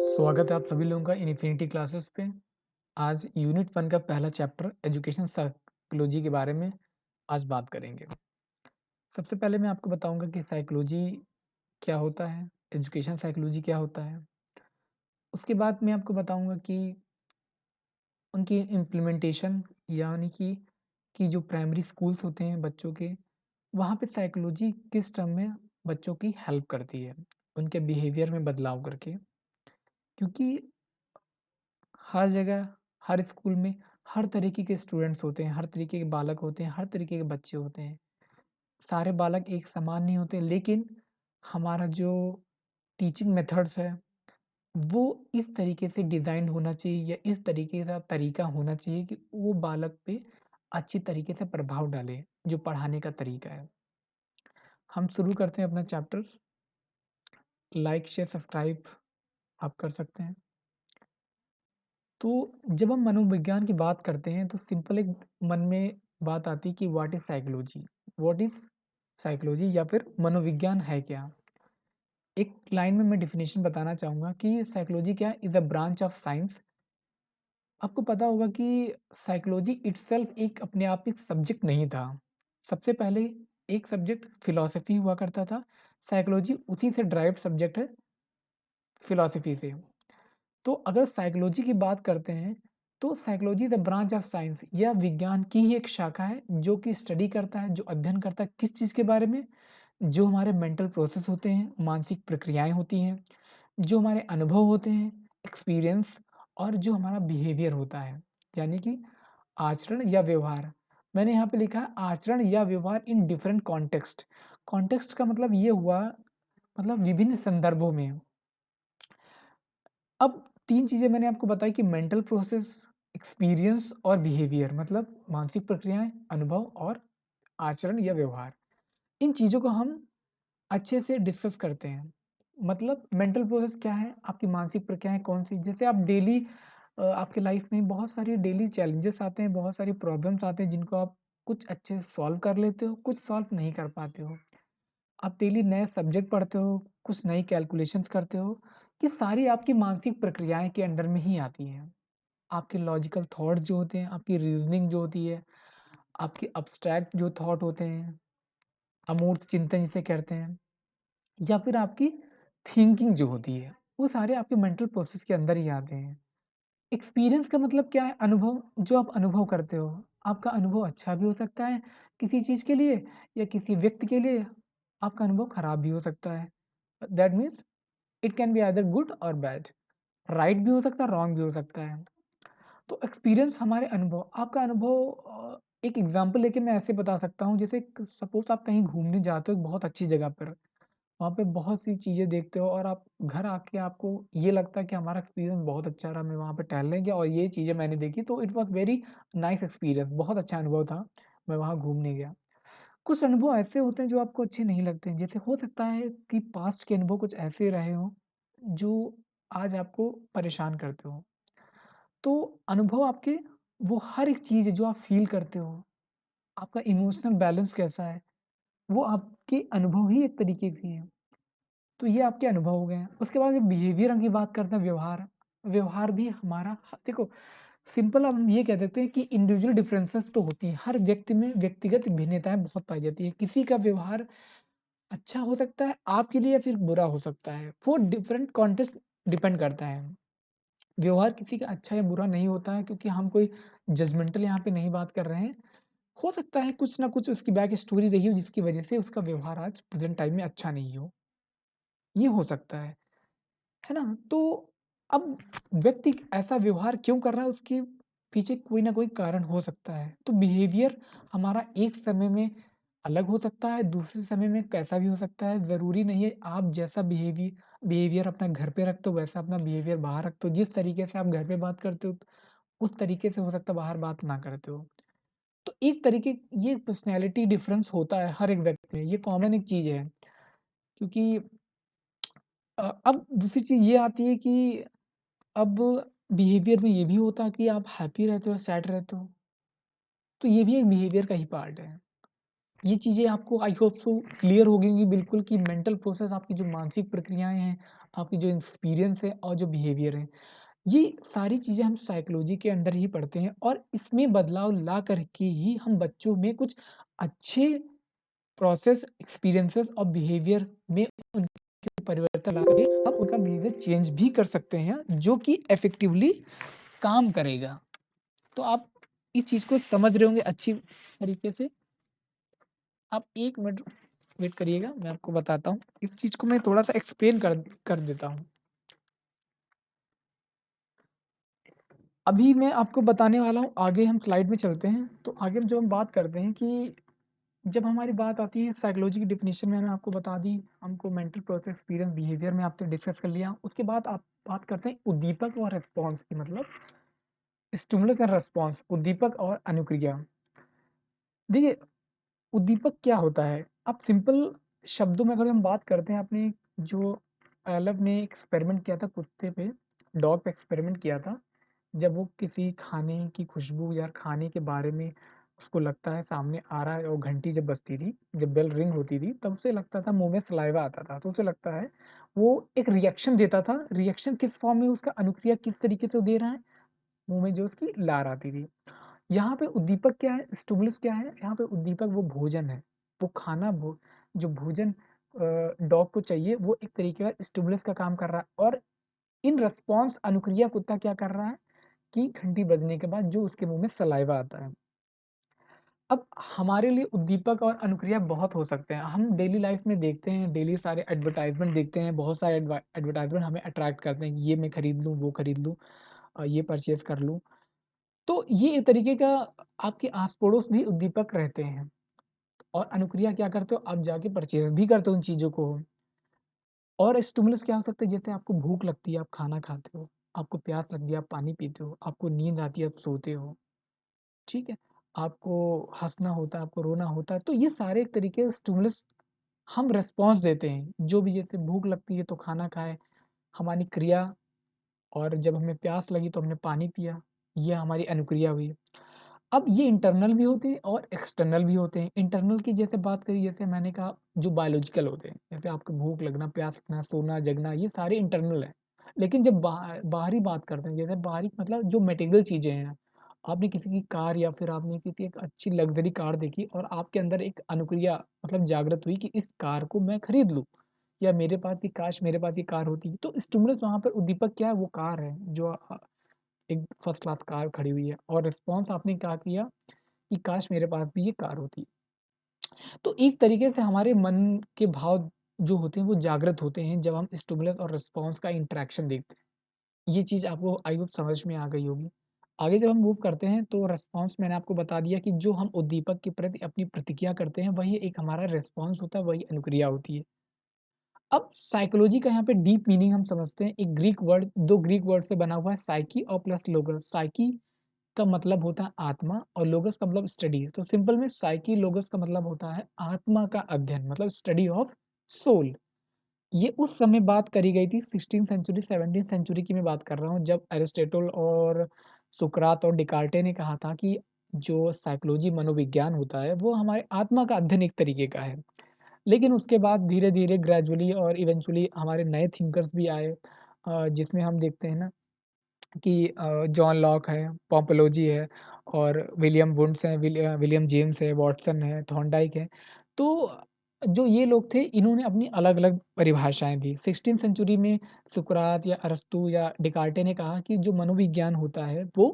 स्वागत है आप सभी लोगों का इन्फिनिटी क्लासेस पे। आज यूनिट 1 का पहला चैप्टर एजुकेशन साइकोलॉजी के बारे में आज बात करेंगे। सबसे पहले मैं आपको बताऊंगा कि साइकोलॉजी क्या होता है, एजुकेशन साइकोलॉजी क्या होता है। उसके बाद मैं आपको बताऊंगा कि उनकी इम्प्लीमेंटेशन यानी कि जो प्राइमरी स्कूल्स होते हैं बच्चों के, वहाँ पे साइकोलॉजी किस टर्म में बच्चों की हेल्प करती है, उनके बिहेवियर में बदलाव करके। क्योंकि हर जगह, हर स्कूल में हर तरीके के स्टूडेंट्स होते हैं, हर तरीके के बालक होते हैं, हर तरीके के बच्चे होते हैं। सारे बालक एक समान नहीं होते, लेकिन हमारा जो टीचिंग मेथड्स है, वो इस तरीके से डिज़ाइन्ड होना चाहिए या इस तरीके का तरीका होना चाहिए कि वो बालक पे अच्छी तरीके से प्रभाव डाले, जो पढ़ाने का तरीका है। हम शुरू करते हैं अपना चैप्टर। लाइक, शेयर, सब्सक्राइब आप कर सकते हैं। तो जब हम मनोविज्ञान की बात करते हैं तो सिंपल एक मन में बात आती है कि what is psychology. What is psychology या फिर मनोविज्ञान है क्या। एक लाइन में मैं डिफिनेशन बताना चाहूँगा कि साइकोलॉजी क्या is a branch of science. आपको पता होगा कि साइकोलॉजी इटसेल्फ एक अपने आप एक सब्जेक्ट नहीं था। सबसे पहले एक सब्जेक्ट फिलॉसफी हुआ करता था। साइकोलॉजी उसी से ड्राइव सब्जेक्ट है, फिलॉसफी से। तो अगर साइकोलॉजी की बात करते हैं तो psychology the branch of science, यह विज्ञान की ही एक शाखा है जो कि स्टडी करता है, जो अध्ययन करता है किस चीज़ के बारे में, जो हमारे मेंटल प्रोसेस होते हैं, मानसिक प्रक्रियाएं होती हैं, जो हमारे अनुभव होते हैं, एक्सपीरियंस, और जो हमारा बिहेवियर होता है, यानी कि आचरण या व्यवहार। मैंने यहाँ पे लिखा है आचरण या व्यवहार इन डिफरेंट कॉन्टेक्स्ट। कॉन्टेक्स्ट का मतलब ये हुआ, मतलब विभिन्न संदर्भों में। अब 3 चीज़ें मैंने आपको बताई कि मेंटल प्रोसेस, एक्सपीरियंस और बिहेवियर, मतलब मानसिक प्रक्रियाएँ, अनुभव और आचरण या व्यवहार। इन चीज़ों को हम अच्छे से डिस्कस करते हैं। मतलब मेंटल प्रोसेस क्या है? आपकी मानसिक प्रक्रियाएँ कौन-सी? जैसे आप डेली आपके लाइफ में बहुत सारी डेली चैलेंजेस आते हैं, बहुत सारी प्रॉब्लम्स आते हैं जिनको आप कुछ अच्छे से सॉल्व कर लेते हो, कुछ सॉल्व नहीं कर पाते हो। आप डेली नए सब्जेक्ट पढ़ते हो, कुछ नई कैलकुलेशंस करते हो, ये सारी आपकी मानसिक प्रक्रियाएँ के अंडर में ही आती हैं। आपके लॉजिकल थॉट्स जो होते हैं, आपकी रीज़निंग जो होती है, आपके एब्स्ट्रैक्ट जो थॉट होते हैं, अमूर्त चिंतन जिसे कहते हैं, या फिर आपकी थिंकिंग जो होती है, वो सारे आपके मेंटल प्रोसेस के अंदर ही आते हैं। एक्सपीरियंस का मतलब क्या है? अनुभव, जो आप अनुभव करते हो। आपका अनुभव अच्छा भी हो सकता है किसी चीज़ के लिए, या किसी व्यक्ति के लिए आपका अनुभव खराब भी हो सकता है। That means it can be either good और बैड। राइट भी हो सकता है, रॉन्ग भी हो सकता है। तो एक्सपीरियंस हमारे अनुभव, आपका अनुभव एक एग्ज़ाम्पल लेके मैं ऐसे बता सकता हूँ, जैसे सपोज़ आप कहीं घूमने जाते हो एक बहुत अच्छी जगह पर, वहाँ पे बहुत सी चीज़ें देखते हो और आप घर आके आपको ये लगता है कि हमारा एक्सपीरियंस बहुत अच्छा रहा, मैं वहाँ पे टहलने गया और ये चीज़ें मैंने देखी, तो it was very nice experience, बहुत अच्छा अनुभव था, मैं वहाँ घूमने गया। कुछ अनुभव ऐसे होते हैं जो आपको अच्छे नहीं लगते हैं, जैसे हो सकता है कि पास्ट के अनुभव कुछ ऐसे रहे हों, जो आज आपको परेशान करते हों। तो अनुभव आपके, वो हर एक चीज़ है जो आप फ़ील करते हो, आपका इमोशनल बैलेंस कैसा है, वो आपके अनुभव ही एक तरीके से हैं। तो ये आपके अनुभव हो गए हैं। उसके बाद जब बिहेवियर की बात करते हैं, व्यवहार, व्यवहार भी हमारा देखो, सिंपल हम ये कह देते हैं कि इंडिविजुअल डिफरेंसेस तो होती हैं। हर व्यक्ति में व्यक्तिगत भिन्नताएँ बहुत पाई जाती हैं। किसी का व्यवहार अच्छा हो सकता है आपके लिए या फिर बुरा हो सकता है। वो डिफरेंट कॉन्टेक्स्ट डिपेंड करता है। व्यवहार किसी का अच्छा या बुरा नहीं होता है, क्योंकि हम कोई जजमेंटल यहाँ पे नहीं बात कर रहे हैं। हो सकता है कुछ ना कुछ उसकी बैक स्टोरी रही हो जिसकी वजह से उसका व्यवहार आज प्रेज़ेंट टाइम में अच्छा नहीं हो, ये हो सकता है ना? तो अब व्यक्ति ऐसा व्यवहार क्यों कर रहा है, उसके पीछे कोई ना कोई कारण हो सकता है। तो बिहेवियर हमारा एक समय में अलग हो सकता है, दूसरे समय में कैसा भी हो सकता है। ज़रूरी नहीं है आप जैसा बिहेवियर अपना घर पे रखते हो, वैसा अपना बिहेवियर बाहर रखते हो। जिस तरीके से आप घर पे बात करते हो, उस तरीके से हो सकता है बाहर बात ना करते हो। तो एक तरीके, ये पर्सनैलिटी डिफरेंस होता है हर एक व्यक्ति में, ये कॉमन एक चीज़ है। क्योंकि अब दूसरी चीज़ ये आती है कि अब बिहेवियर में ये भी होता है कि आप हैप्पी रहते हो, सैड रहते हो, तो ये भी एक बिहेवियर का ही पार्ट है। ये चीज़ें आपको आई होप सो क्लियर हो गई होंगी बिल्कुल कि मेंटल प्रोसेस आपकी जो मानसिक प्रक्रियाएँ हैं, आपकी जो एक्सपीरियंस है और जो बिहेवियर है, ये सारी चीज़ें हम साइकोलॉजी के अंडर ही पढ़ते हैं और इसमें बदलाव ला कर के ही हम बच्चों में कुछ अच्छे प्रोसेस, एक्सपीरियंसेस और बिहेवियर में उनके परिवर्तन ला करके हम उनका बिहेवियर चेंज भी कर सकते हैं, जो कि इफेक्टिवली काम करेगा। तो आप इस चीज़ को समझ रहे होंगे अच्छी तरीके से। आप 1 मिनट वेट करिएगा, मैं आपको बताता हूँ। इस चीज़ को मैं थोड़ा-सा एक्सप्लेन कर कर देता हूँ। अभी मैं आपको बताने वाला हूँ, आगे हम स्लाइड में चलते हैं। तो आगे हम जब हम बात करते हैं कि जब हमारी बात आती है साइकोलॉजी की डेफिनिशन मैंने आपको बता दी, हमको मेंटल प्रोसेस, एक्सपीरियंस, बिहेवियर में आपसे डिस्कस कर लिया। उसके बाद आप बात करते हैं उद्दीपक और रिस्पॉन्स की, मतलब स्टिमुलस एंड रिस्पॉन्स, उद्दीपक और अनुक्रिया। देखिए, उद्दीपक क्या होता है? आप सिंपल शब्दों में अगर हम बात करते हैं, आपने जो एलेव ने एक्सपेरिमेंट किया था कुत्ते पे, डॉग पे एक्सपेरिमेंट किया था। जब वो किसी खाने की खुशबू या खाने के बारे में उसको लगता है सामने आ रहा है और घंटी जब बजती थी, जब बेल रिंग होती थी, तब उसे लगता था मुँह में सलाइवा आता था। तो उसे लगता है वो एक रिएक्शन देता था। रिएक्शन किस फॉर्म में, उसका अनुक्रिया किस तरीके से वो दे रहा है? मुँह में जो उसकी लार आती थी। यहाँ पे उद्दीपक क्या है? स्टिमुलस क्या है? यहाँ पे उद्दीपक वो भोजन है। वो खाना भो जो भोजन डॉग को चाहिए, वो एक तरीके का स्टिमुलस का काम कर रहा है और इन रिस्पॉन्स अनुक्रिया कुत्ता क्या कर रहा है कि घंटी बजने के बाद जो उसके मुँह में सलाइवा आता है। अब हमारे लिए उद्दीपक और अनुक्रिया बहुत हो सकते हैं। हम डेली लाइफ़ में देखते हैं, डेली सारे एडवर्टाइज़मेंट देखते हैं, बहुत सारे एडवर्टाइज़मेंट हमें अट्रैक्ट करते हैं कि ये मैं खरीद लूँ, वो खरीद लूँ, ये परचेज़ कर लूँ। तो ये एक तरीके का आपके आस-पड़ोस भी उद्दीपक रहते हैं और अनुक्रिया क्या करते हो, आप जाके परचेज़ भी करते हो उन चीज़ों को। और स्टिमुलस क्या हो सकता है, जैसे आपको भूख लगती है, आप खाना खाते हो, आपको प्यास लगती है, आप पानी पीते हो, आपको नींद आती है, आप सोते हो, ठीक है? आपको हँसना होता है, आपको रोना होता है, तो ये सारे एक तरीके से स्टिमुलस हम रिस्पॉन्स देते हैं। जो भी जैसे भूख लगती है तो खाना खाए, हमारी क्रिया, और जब हमें प्यास लगी तो हमने पानी पिया, ये हमारी अनुक्रिया हुई। अब ये इंटरनल भी होते हैं और एक्सटर्नल भी होते हैं। इंटरनल की जैसे बात करी, जैसे मैंने कहा जो बायोलॉजिकल होते हैं, जैसे आपको भूख लगना, प्यास लगना, सोना, जगना, ये सारे इंटरनल हैं। लेकिन जब बाहरी बात करते हैं, जैसे बाहरी मतलब जो मटेरियल चीज़ें हैं, आपने किसी की कार या फिर आपने किसी एक अच्छी लग्ज़री कार देखी और आपके अंदर एक अनुक्रिया मतलब जागृत हुई कि इस कार को मैं खरीद लूँ या मेरे पास भी काश मेरे पास ये कार होती। तो स्टिमुलस वहाँ पर उद्दीपक क्या है, वो कार है जो एक फर्स्ट क्लास कार खड़ी हुई है और रिस्पॉन्स आपने क्या किया कि काश मेरे पास भी ये कार होती। तो एक तरीके से हमारे मन के भाव जो होते हैं वो जागृत होते हैं जब हम स्टिमुलस और रिस्पॉन्स का इंटरैक्शन देखते हैं। ये चीज़ आपको आई होप समझ में आ गई होगी। आगे जब हम मूव करते हैं तो रिस्पॉन्स मैंने आपको बता दिया कि जो हम उद्दीपक के प्रति अपनी प्रतिक्रिया करते हैं वही एक हमारा रिस्पॉन्स होता है, वही अनुक्रिया होती है। अब साइकोलॉजी का यहाँ पे डीप मीनिंग हम समझते हैं। एक ग्रीक वर्ड 2 ग्रीक वर्ड से बना हुआ है साइकी और प्लस लोगोस। साइकी का मतलब होता है आत्मा और लोगस का मतलब स्टडी। तो सिंपल में साइकी लोगस का मतलब होता है आत्मा का अध्ययन, मतलब स्टडी ऑफ सोल। ये उस समय बात करी गई थी 16th सेंचुरी 17th सेंचुरी की मैं बात कर रहा हूँ, जब एरिस्टोटल और सुकरात और डिकार्टे ने कहा था कि जो साइकोलॉजी मनोविज्ञान होता है वो हमारे आत्मा का अध्ययन एक तरीके का है। लेकिन उसके बाद धीरे-धीरे ग्रेजुअली और इवेंचुअली हमारे नए थिंकर्स भी आए, जिसमें हम देखते हैं ना कि जॉन लॉक है, पोम्पोलॉजी है और विलियम वुंड्स हैं, विलियम जेम्स है, वॉटसन है, थॉर्नडाइक है। तो जो ये लोग थे, इन्होंने अपनी अलग-अलग परिभाषाएँ दी। 16th सेंचुरी में सुकरात या अरस्तू या डिकार्टे ने कहा कि जो मनोविज्ञान होता है, वो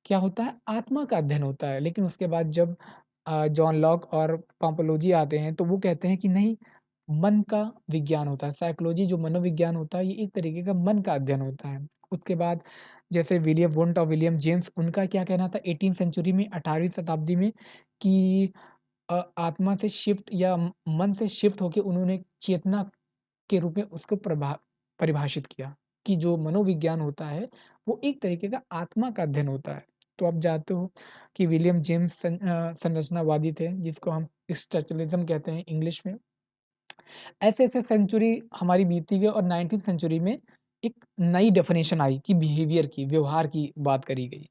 क्या होता है? आत्मा का अध्ययन होता है। लेकिन उसके बाद जब जॉन लॉक और पोम्पोलॉजी आते हैं, तो वो कहते हैं कि नहीं, मन का विज्ञान होता है। साइकोलॉजी जो मनोविज्ञान होता है, ये एक तरीके का मन का अध्ययन होता है। उसके बाद जैसे विलियम वुंट और विलियम जेम्स, उनका क्या कहना था 18th सेंचुरी में, 18वीं शताब्दी में कि आत्मा से शिफ्ट या मन से शिफ्ट होके उन्होंने चेतना के रूप में उसको परिभाषित किया कि जो मनोविज्ञान होता है, वो एक तरीके का आत्मा का अध्ययन होता है। तो आप जानते हो कि विलियम जेम्स संरचनावादी थे, जिसको हम स्ट्रक्चरलिज़्म कहते हैं इंग्लिश में। ऐसे-ऐसे सेंचुरी हमारी बीती गई और 19th सेंचुरी में एक नई डेफ़िनेशन आई कि बिहेवियर की, व्यवहार की बात करी गई।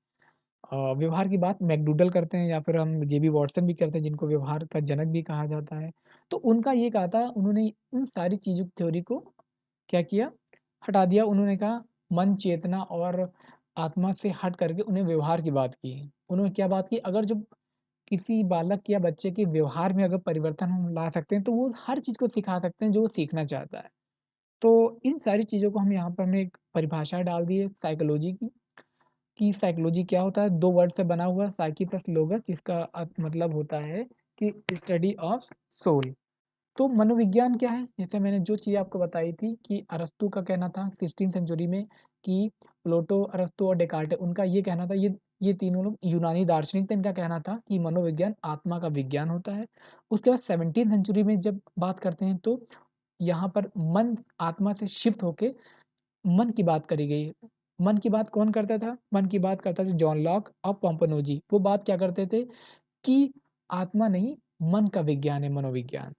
व्यवहार की बात मैकडूगल करते हैं या फिर हम जेबी वॉटसन भी करते हैं जिनको व्यवहार का जनक भी कहा जाता है। तो उनका ये कहा था उन्होंने इन सारी चीज़ों की थ्योरी को क्या किया, हटा दिया। उन्होंने कहा मन, चेतना और आत्मा से हट करके उन्हें व्यवहार की बात की। उन्होंने क्या बात की, अगर जो किसी बालक या बच्चे के व्यवहार में अगर परिवर्तन हम ला सकते हैं, तो वो हर चीज़ को सिखा सकते हैं जो वो सीखना चाहता है। तो इन सारी चीज़ों को हम यहाँ पर हमने एक परिभाषा डाल दी है साइकोलॉजी की, कि साइकोलॉजी क्या होता है? 2 वर्ड से बना हुआ है साइकी प्लस लोगस, जिसका मतलब होता है कि स्टडी ऑफ सोल। तो मनोविज्ञान क्या है? जैसे मैंने जो चीज़ आपको बताई थी कि अरस्तू का कहना था 16th सेंचुरी में कि प्लेटो, अरस्तू और डेकार्ट उनका ये कहना था, ये तीनों लोग यूनानी दार्शनिक थे, इनका कहना था कि मनोविज्ञान आत्मा का विज्ञान होता है। उसके बाद 17th सेंचुरी में जब बात करते हैं तो यहाँ पर मन आत्मा से शिफ्ट होके मन की बात करी गई। मन की बात कौन करता था? मन की बात करता था जॉन लॉक और पोम्पनोजी। वो बात क्या करते थे कि आत्मा नहीं, मन का विज्ञान है मनोविज्ञान।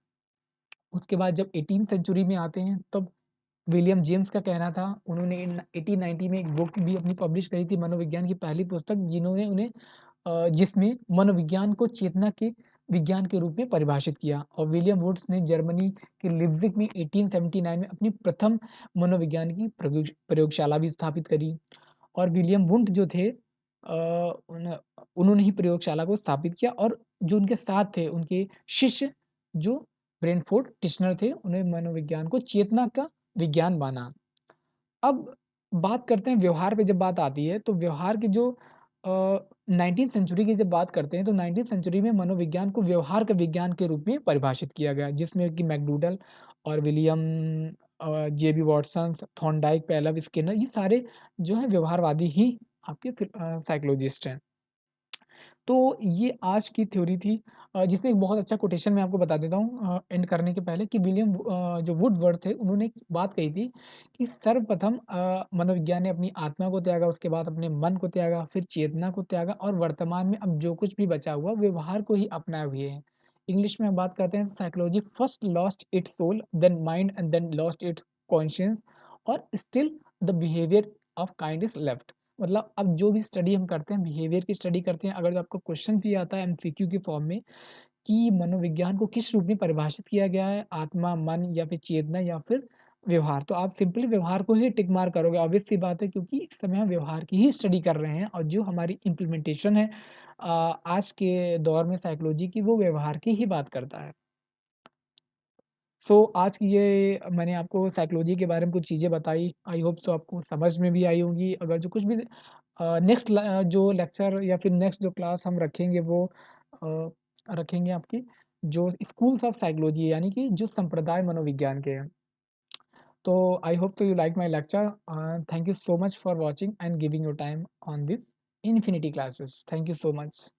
उसके बाद जब 18th सेंचुरी में आते हैं तब विलियम जेम्स का कहना था, उन्होंने इन 1890 में एक बुक भी अपनी पब्लिश करी थी मनोविज्ञान की पहली पुस्तक, जिन्होंने उन्हें जिसमें मनोविज्ञान को चेतना के विज्ञान के रूप में परिभाषित किया। और विलियम वुड्स ने जर्मनी के लिप्जिग में 1879 में अपनी प्रथम मनोविज्ञान की प्रयोगशाला भी स्थापित करी। और विलियम वुंट जो थे उन्होंने ही प्रयोगशाला को स्थापित किया, और जो उनके साथ थे उनके शिष्य जो ब्रेनफोर्ड टिश्नर थे, उन्हें मनोविज्ञान को चेतना का विज्ञान माना। अब बात करते हैं व्यवहार पे, जब बात आती है तो व्यवहार के जो 19th सेंचुरी की जब बात करते हैं तो 19th सेंचुरी में मनोविज्ञान को व्यवहार के विज्ञान के रूप में परिभाषित किया गया, जिसमें कि मैकडूगल और विलियम जेबी वाटसन, थॉर्नडाइक, पैलव, स्किनर, ये सारे जो हैं व्यवहारवादी ही आपके साइकोलॉजिस्ट हैं। तो ये आज की थ्योरी थी, जिसमें एक बहुत अच्छा कोटेशन मैं आपको बता देता हूँ एंड करने के पहले, कि जो वुडवर्ड थे उन्होंने एक बात कही थी कि सर्वप्रथम मनोविज्ञान ने अपनी आत्मा को त्यागा, उसके बाद अपने मन को त्यागा, फिर चेतना को त्यागा, और वर्तमान में अब जो कुछ भी बचा हुआ व्यवहार को ही अपनाए हुए है। इंग्लिश में हम बात करते हैं psychology first lost its soul, then mind and then lost its conscious, और still the behaviour of kind is left. मतलब अब जो भी स्टडी हम करते हैं, बिहेवियर की स्टडी करते हैं, अगर आपको क्वेश्चन भी आता है एमसीक्यू के फॉर्म में कि मनोविज्ञान को किस रूप में परिभाषित किया गया है, आत्मा, मन या फिर चेतना या फिर व्यवहार, तो आप सिंपली व्यवहार को ही टिक मार करोगे। ऑब्वियस सी बात है, क्योंकि इस समय हम व्यवहार की ही स्टडी कर रहे हैं, और जो हमारी इम्प्लीमेंटेशन है आज के दौर में साइकोलॉजी की, वो व्यवहार की ही बात करता है। सो आज की ये मैंने आपको साइकोलॉजी के बारे में कुछ चीज़ें बताई। आई होप सो आपको समझ में भी आई होंगी। अगर जो कुछ भी नेक्स्ट जो लेक्चर या फिर नेक्स्ट जो क्लास हम रखेंगे वो अ, रखेंगे आपकी जो स्कूल्स ऑफ साइकोलॉजी, यानी कि जो संप्रदाय मनोविज्ञान के हैं। तो I hope so you like my lecture. Thank you so much for watching and giving your time on this infinity classes. Thank you so much.